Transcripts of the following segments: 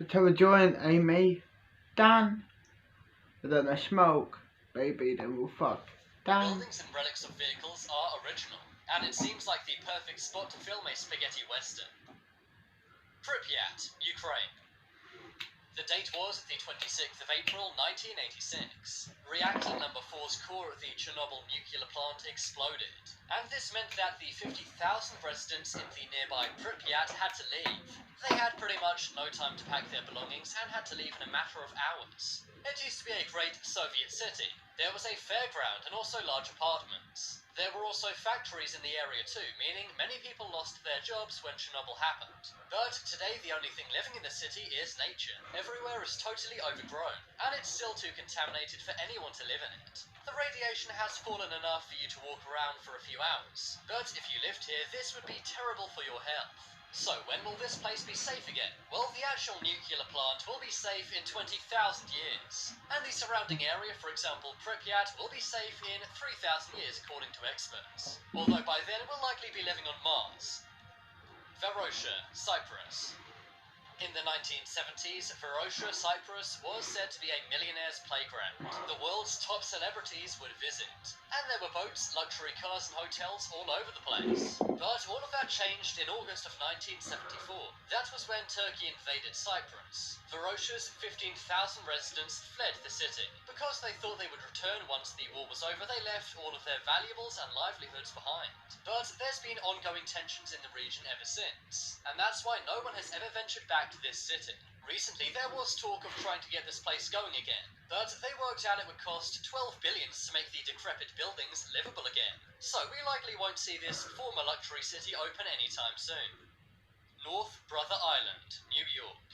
So we're joining Amy, Dan, but then they smoke, baby, then we'll fuck. Dan. Buildings and relics of vehicles are original, and it seems like the perfect spot to film a spaghetti western. Pripyat, Ukraine. The date was the 26th of April 1986. Reactor number 4's core at the Chernobyl nuclear plant exploded, and this meant that the 50,000 residents in the nearby Pripyat had to leave. They had pretty much no time to pack their belongings and had to leave in a matter of hours. It used to be a great Soviet city. There was a fairground and also large apartments. There were also factories in the area too, meaning many people lost their jobs when Chernobyl happened. But today the only thing living in the city is nature. Everywhere is totally overgrown, and it's still too contaminated for anyone to live in it. The radiation has fallen enough for you to walk around for a few hours, but if you lived here, this would be terrible for your health. So when will this place be safe again? Well, the actual nuclear plant will be safe in 20,000 years. And the surrounding area, for example Pripyat, will be safe in 3,000 years according to experts. Although by then we'll likely be living on Mars. Varosha, Cyprus. In the 1970s, Varosha, Cyprus was said to be a millionaire's playground. The world's top celebrities would visit, and there were boats, luxury cars and hotels all over the place. But all of that changed in August of 1974. That was when Turkey invaded Cyprus. Varosha's 15,000 residents fled the city. Because they thought they would return once the war was over, they left all of their valuables and livelihoods behind. But there's been ongoing tensions in the region ever since, and that's why no one has ever ventured back to this city. Recently, there was talk of trying to get this place going again, but they worked out it would cost 12 billion to make the decrepit buildings livable again. So we likely won't see this former luxury city open anytime soon. North Brother Island, New York.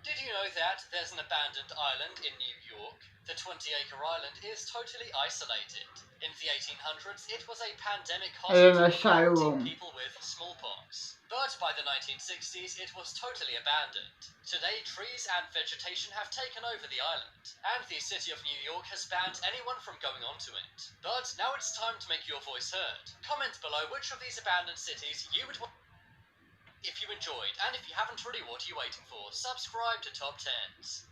Did you know that there's an abandoned island in New York? The 20-acre island is totally isolated. In the 1800s, it was a pandemic hospital for people with smallpox. But by the 1960s, it was totally abandoned. Today, trees and vegetation have taken over the island, and the city of New York has banned anyone from going onto it. But now it's time to make your voice heard. Comment below which of these abandoned cities you would want. If you enjoyed, and if you haven't already, what are you waiting for? Subscribe to Top 10s.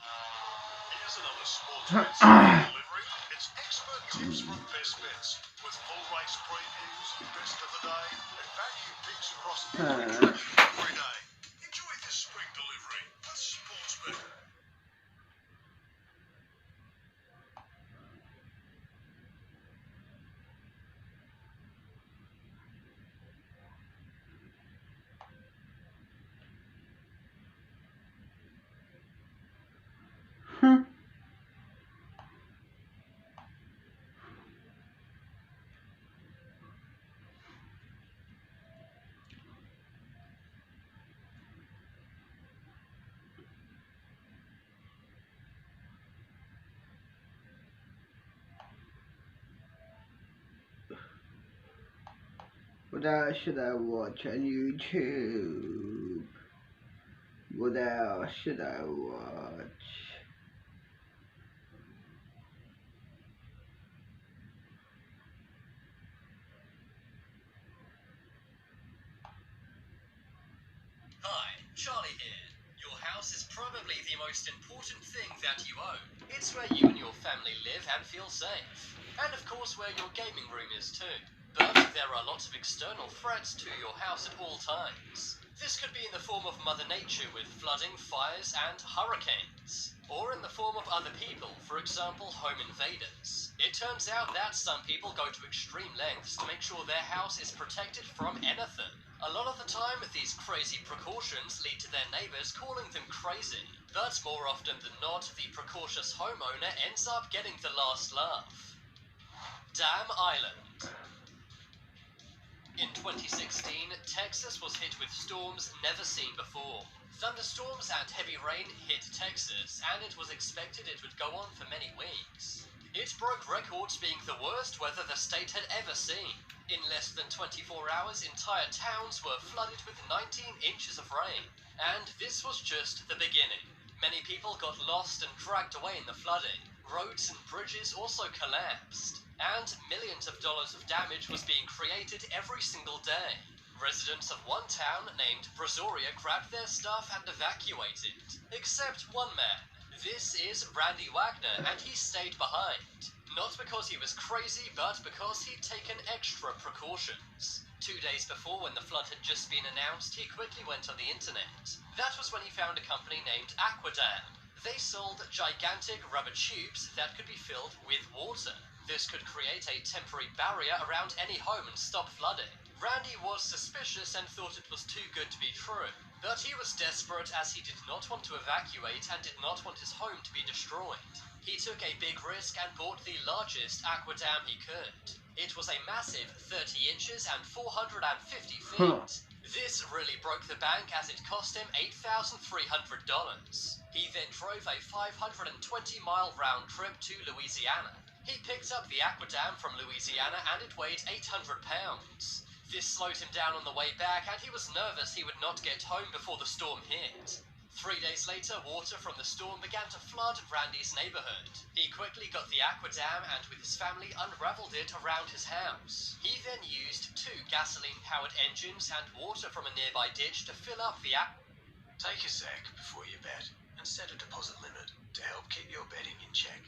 Here's another sports delivery. It's expert tips from Best Bets, with full race previews, best of the day, and value picks across every track every day. Enjoy this spring delivery with Sportsbet. What else should I watch on YouTube? What else should I watch? Hi, Charlie here. Your house is probably the most important thing that you own. It's where you and your family live and feel safe. And of course where your gaming room is too. But there are lots of external threats to your house at all times. This could be in the form of Mother Nature with flooding, fires and hurricanes. Or in the form of other people, for example home invaders. It turns out that some people go to extreme lengths to make sure their house is protected from anything. A lot of the time, these crazy precautions lead to their neighbors calling them crazy. But more often than not, the precautious homeowner ends up getting the last laugh. Dam Island. In 2016, Texas was hit with storms never seen before. Thunderstorms and heavy rain hit Texas, and it was expected it would go on for many weeks. It broke records being the worst weather the state had ever seen. In less than 24 hours, entire towns were flooded with 19 inches of rain. And this was just the beginning. Many people got lost and dragged away in the flooding. Roads and bridges also collapsed. And millions of dollars of damage was being created every single day. Residents of one town named Brazoria grabbed their stuff and evacuated, except one man. This is Randy Wagner, and he stayed behind. Not because he was crazy, but because he'd taken extra precautions. 2 days before, when the flood had just been announced, he quickly went on the internet. That was when he found a company named Aquadam. They sold gigantic rubber tubes that could be filled with water. This could create a temporary barrier around any home and stop flooding. Randy was suspicious and thought it was too good to be true. But he was desperate as he did not want to evacuate and did not want his home to be destroyed. He took a big risk and bought the largest Aquadam he could. It was a massive 30 inches and 450 feet. This really broke the bank as it cost him $8,300. He then drove a 520-mile round trip to Louisiana. He picked up the Aquadam from Louisiana and it weighed 800 pounds. This slowed him down on the way back and he was nervous he would not get home before the storm hit. 3 days later, water from the storm began to flood Randy's neighborhood. He quickly got the Aquadam and with his family unraveled it around his house. He then used 2 gasoline-powered engines and water from a nearby ditch to fill up the Take a sec before you bet and set a deposit limit to help keep your betting in check.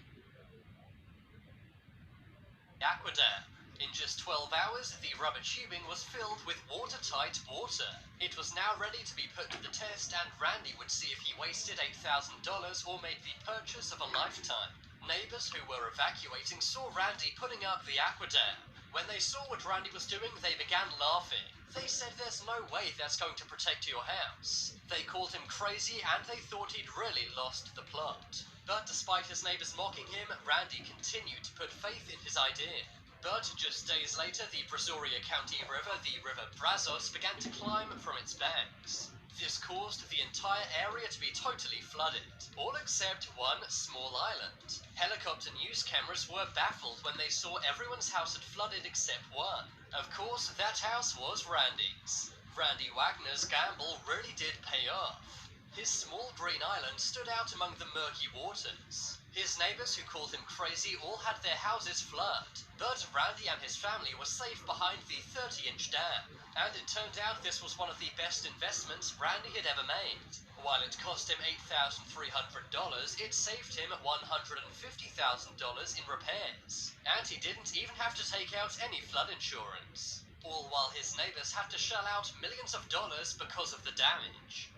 Aquadam. In just 12 hours, the rubber tubing was filled with watertight water. It was now ready to be put to the test, and Randy would see if he wasted $8,000 or made the purchase of a lifetime. Neighbors who were evacuating saw Randy putting up the Aquadam. When they saw what Randy was doing, they began laughing. They said there's no way that's going to protect your house. They called him crazy and they thought he'd really lost the plot. But despite his neighbors mocking him, Randy continued to put faith in his idea. But just days later, the Brazoria County River, the River Brazos, began to climb from its banks. This caused the entire area to be totally flooded, all except one small island. Helicopter news cameras were baffled when they saw everyone's house had flooded except one. Of course, that house was Randy's. Randy Wagner's gamble really did pay off. His small green island stood out among the murky waters. His neighbors, who called him crazy, all had their houses flooded, but Randy and his family were safe behind the 30-inch dam, and it turned out this was one of the best investments Randy had ever made. While it cost him $8,300, it saved him $150,000 in repairs, and he didn't even have to take out any flood insurance, all while his neighbors had to shell out millions of dollars because of the damage.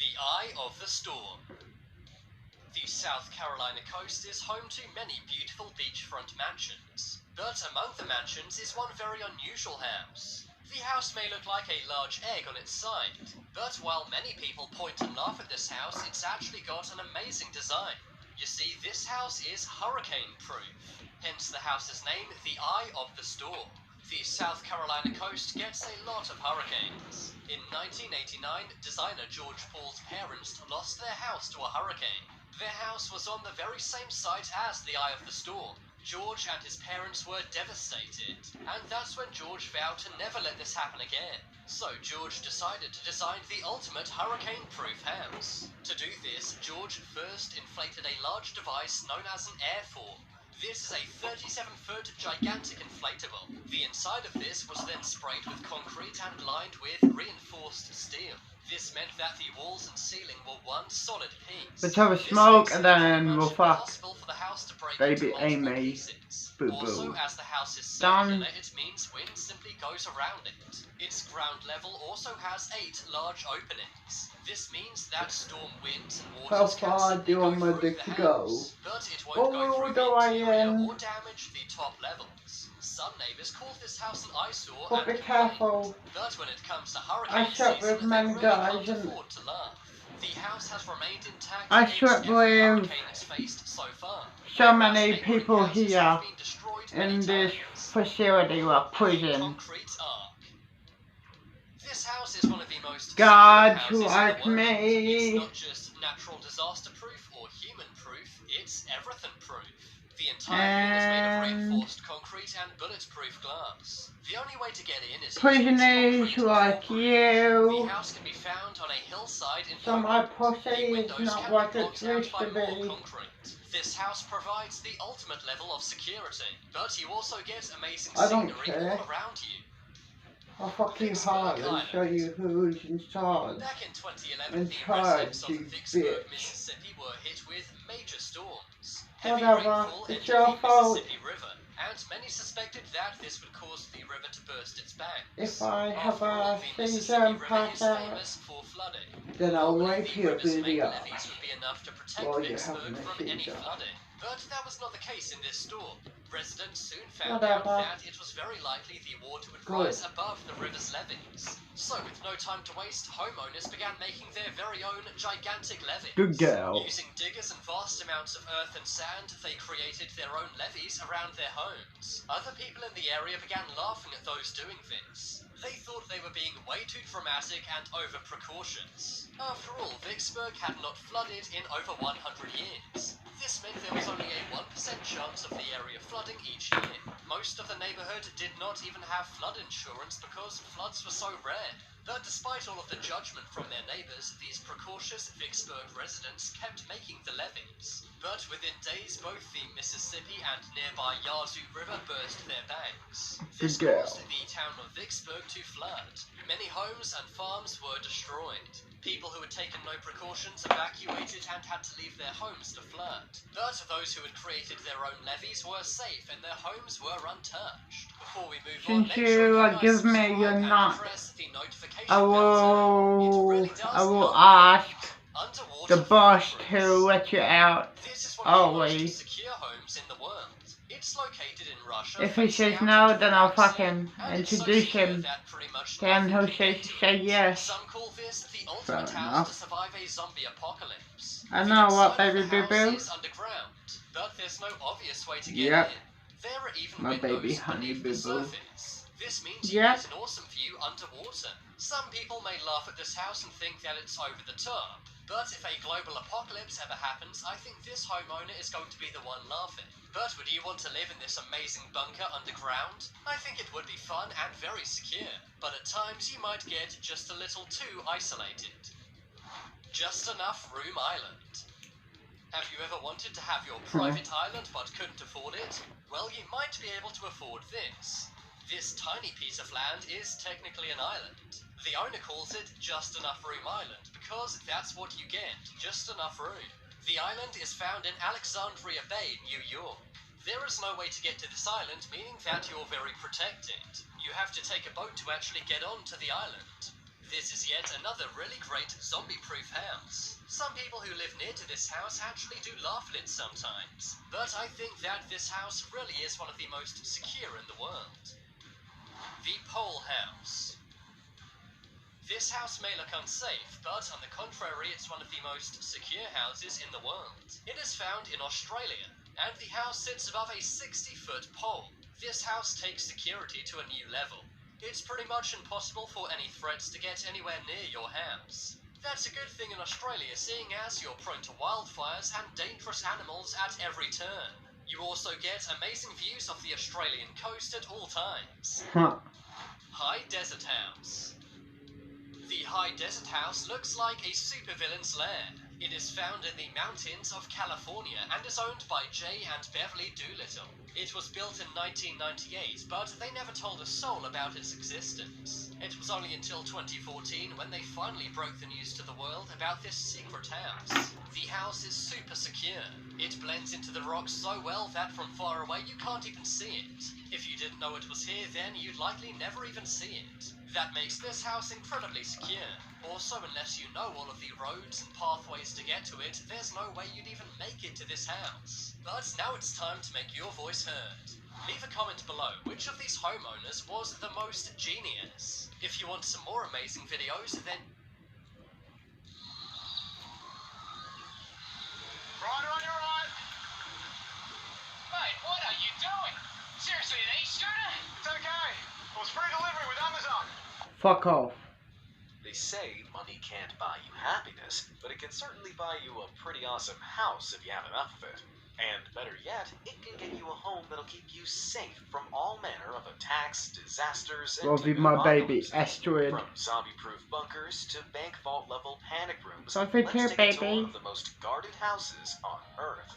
The Eye of the Storm. The South Carolina coast is home to many beautiful beachfront mansions, but among the mansions is one very unusual house. The house may look like a large egg on its side, but while many people point and laugh at this house, it's actually got an amazing design. You see, this house is hurricane-proof, hence the house's name, the Eye of the Storm. The South Carolina coast gets a lot of hurricanes. In 1989, designer George Paul's parents lost their house to a hurricane. Their house was on the very same site as the Eye of the Storm. George and his parents were devastated, and that's when George vowed to never let this happen again. So George decided to design the ultimate hurricane-proof house. To do this, George first inflated a large device known as an airform. This is a 37-foot gigantic inflatable. The inside of this was then sprayed with concrete and lined with reinforced steel. This meant that the walls and ceiling were one solid piece. Let's have a smoke and then we'll fuck For the house to break baby into Amy. Boo boo. Also, as the house is Done. circular, it means wind simply goes around it. Its ground level also has 8 large openings. This means that storm winds and How waters can far simply do you go want my through dick the to go? house, but it won't go through do the I interior or damage the top levels. Some neighbors call this house an eyesore But and be careful. but when it comes to I hurricane slept season, with they many really guys can't and afford to laugh. The house has remained intact I against slept every with hurricane it's faced so far. so many Neighbouring people houses here have been destroyed many in this times. facility or The prison. Concrete Ark. This house is one of the most God secure houses like in the world. me. It's not just natural disaster proof or human proof, it's everything proof. The entire thing is made of And reinforced concrete and bulletproof glass. The only way to get in is prisoners like The you. house can be found on a hillside in So my Poland. pussy is not what it used to be. Concrete. This house provides the ultimate level of security, but you also get amazing I don't scenery care. all around you. I'll fuck you hard and show you who's in charge. Back in 2011, In the charge, residents you of Vicksburg, bitch. Mississippi were hit with major storms. Heavy Whatever, rainfall it's entered your the fault. Mississippi River, and many suspected that this would cause the river to burst its banks. If I have After all, a the Mississippi season River pass is out, famous for flooding. then I'll Normally, rape the your river's main video. levees would be enough to protect While you're Vicksburg having a from any seizure. flooding. But that was not the case in this storm. Residents soon found out Whatever. that it was very likely the water would Good. rise above the river's levees. So, with no time to waste, homeowners began making their very own gigantic levees. Good girl. Using diggers and vast amounts of earth and sand, they created their own levees around their homes. Other people in the area began laughing at those doing this. They thought they were being way too dramatic and over precautions. After all, Vicksburg had not flooded in over 100 years. This meant there was only a 1% chance of the area flooding each year. Most of the neighborhood did not even have flood insurance because floods were so rare. But despite all of the judgment from their neighbors, these precautious Vicksburg residents kept making the levees. But within days, both the Mississippi and nearby Yazoo River burst their banks. This caused the town of Vicksburg to flood. Many homes and farms were destroyed. People who had taken no precautions evacuated and had to leave their homes to flood. But those who had created their own levees were safe and their homes were untouched. Before we move on, Since make sure you you guys give me subscribe your and nut, press the notification I bell. It really does help. ask Underwater the boss footprints. to let you out. This is one of the Always. most secure homes in the world. It's located in Russia. If he facing says out no, into then the I'll Black fuck Sea, him, and it's so introduce secure him. that pretty much Then nothing he'll can get to say it. yes. Some call this the ultimate Fair house enough. to survive a zombie apocalypse. I The know what, inside of baby the house boo-boo. is underground, but there's no obvious way to get Yep. in. There are even My windows baby honey beneath the boo-boo. surface. This means you Yep. get an awesome view underwater. Some people may laugh at this house and think that it's over the top, but if a global apocalypse ever happens, I think this homeowner is going to be the one laughing. But would you want to live in this amazing bunker underground? I think it would be fun and very secure, but at times you might get just a little too isolated. Just enough room island. Have you ever wanted to have your private island but couldn't afford it? Well, you might be able to afford this. This tiny piece of land is technically an island. The owner calls it Just Enough Room Island because that's what you get, just enough room. The island is found in Alexandria Bay, New York. There is no way to get to this island, meaning that you're very protected. You have to take a boat to actually get onto the island. This is yet another really great zombie-proof house. Some people who live near to this house actually do laugh at it sometimes, but I think that this house really is one of the most secure in the world. The Pole House. This house may look unsafe, but on the contrary, it's one of the most secure houses in the world. It is found in Australia, and the house sits above a 60-foot pole. This house takes security to a new level. It's pretty much impossible for any threats to get anywhere near your house. That's a good thing in Australia, seeing as you're prone to wildfires and dangerous animals at every turn. You also get amazing views of the Australian coast at all times. High Desert House. The High Desert House looks like a supervillain's lair. It is found in the mountains of California and is owned by Jay and Beverly Doolittle. It was built in 1998, but they never told a soul about its existence. It was only until 2014 when they finally broke the news to the world about this secret house. The house is super secure. It blends into the rocks so well that from far away you can't even see it. If you didn't know it was here, then you'd likely never even see it. That makes this house incredibly secure. Also, unless you know all of the roads and pathways to get to it, there's no way you'd even make it to this house. But now it's time to make your voice heard. Leave a comment below which of these homeowners was the most genius. If you want some more amazing videos, then... Right on your right. Mate, what are you doing? Seriously, an e-scooter? It's okay. It was free delivery with Amazon. Fuck off. They say money can't buy you happiness, but it can certainly buy you a pretty awesome house if you have enough of it. And better yet, it can get you a home that'll keep you safe from all manner of attacks, disasters, and Love you, my baby, apocalypses. asteroid. From zombie-proof bunkers to bank vault-level panic rooms, Love you let's too, take a tour baby. of the most guarded houses on Earth.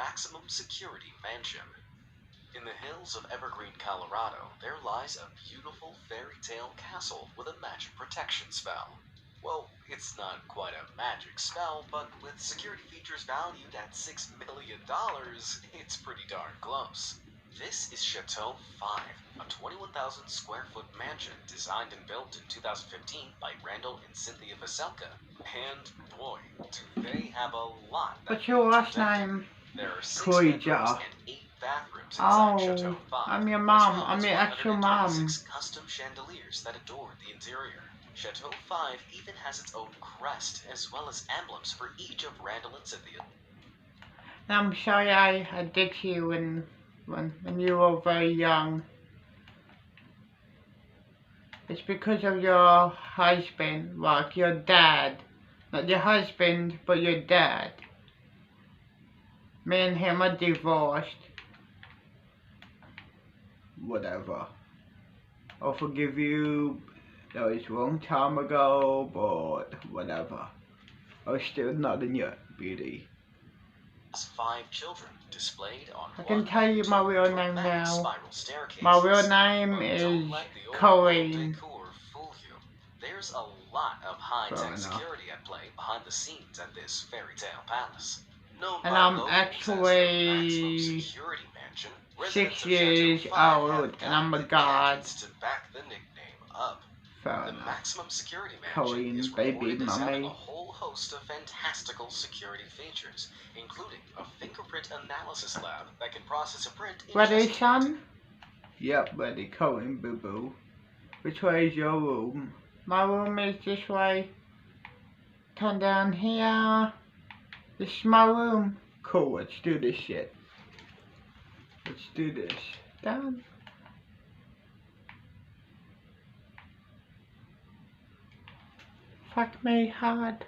maximum security mansion. In the hills of Evergreen, Colorado, there lies a beautiful fairy tale castle with a magic protection spell. Well, it's not quite a magic spell, but with security features valued at $6 million, it's pretty darn close. This is Chateau 5, a 21,000 square foot mansion designed and built in 2015 by Randall and Cynthia Veselka. And boy, do they have a lot that What's your needs last protecting. name? There are 6 Troy bedrooms Jar. and 8 bathrooms inside Oh, Chateau 5. I'm your as mom. well I'm as your actual 126 mom. custom chandeliers that adorn the interior. Chateau 5 even has its own crest, as well as emblems for each of Randall and Cynthia. I'm sorry I did to you when you were very young. It's because of your husband, like your dad. Not your husband, but your dad. Me and him are divorced. Whatever. I'll forgive you. That was a long time ago, but whatever. I was still not in your beauty. 5 children displayed on I can one, tell you my two real name dramatic now. spiral staircases. My real name But is don't let the old Colleen. decor fool you. There's a lot of high-tech Fair enough. security at play behind the scenes at this fairy tale palace. Known And by I'm locals as the actually maximum security mansion, 6 residents of years Chateau 5 old, have and I'm a got the god. gadgets to back the nickname up. Fair The enough. maximum security mansion Colleen, is baby, reported as having a mummy. whole host of fantastical security features, including a fingerprint analysis lab that can process a print in Ready, just son? Yep, ready, Colleen, boo-boo. Which way is your room? My room is this way. Turn down here. This is my room. Cool, let's do this shit. Let's do this. Done. Fuck me hard.